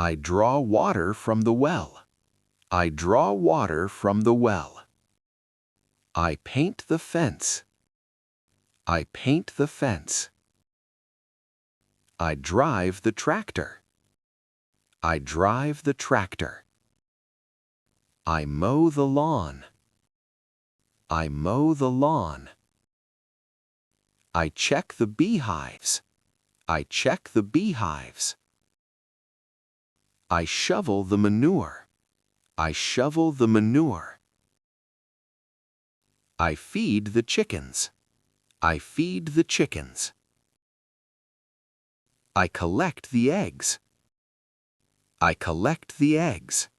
I draw water from the well. I draw water from the well. I paint the fence. I paint the fence. I drive the tractor. I drive the tractor. I mow the lawn. I mow the lawn. I check the beehives. I check the beehives. I shovel the manure. I shovel the manure. I feed the chickens. I feed the chickens. I collect the eggs. I collect the eggs.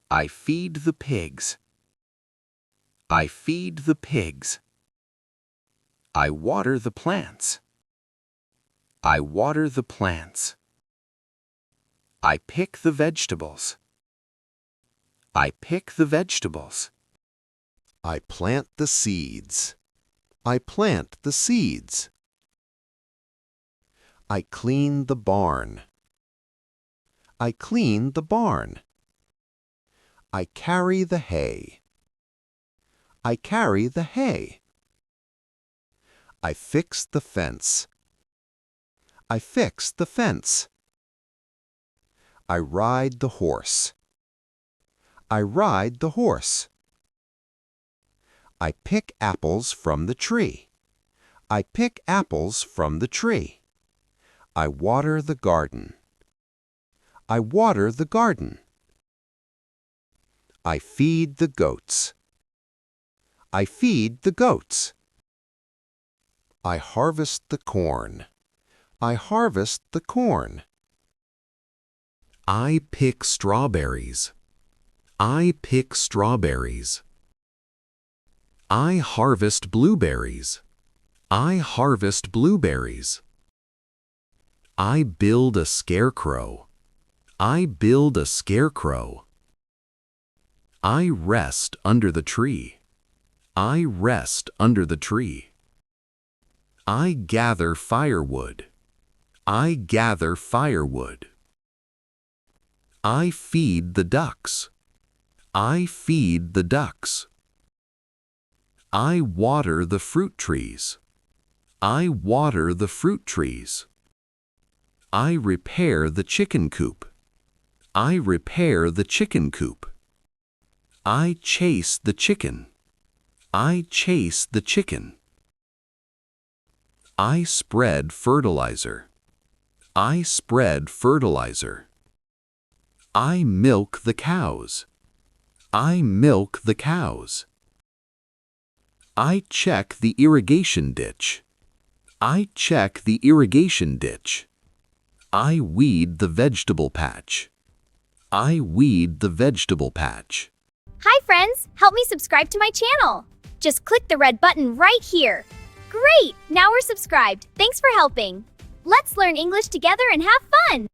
I feed the pigs. I feed the pigs. I water the plants. I water the plants. I pick the vegetables. I pick the vegetables. I plant the seeds. I plant the seeds. I clean the barn. I clean the barn. I carry the hay. I carry the hay. I fix the fence. I fix the fence. I ride the horse. I ride the horse. I pick apples from the tree. I pick apples from the tree. I water the garden. I water the garden. I feed the goats. I feed the goats. I harvest the corn. I harvest the corn. I pick strawberries. I pick strawberries. I harvest blueberries. I harvest blueberries. I build a scarecrow. I build a scarecrow. I rest under the tree. I rest under the tree. I gather firewood. I gather firewood. I feed the ducks. I feed the ducks. I water the fruit trees. I water the fruit trees. I repair the chicken coop. I repair the chicken coop. I chase the chicken. I chase the chicken. I spread fertilizer. I spread fertilizer. I milk the cows. I milk the cows. I check the irrigation ditch. I check the irrigation ditch. I weed the vegetable patch. I weed the vegetable patch. Hi friends, help me subscribe to my channel. Just click the red button right here. Great, now we're subscribed. Thanks for helping. Let's learn English together and have fun.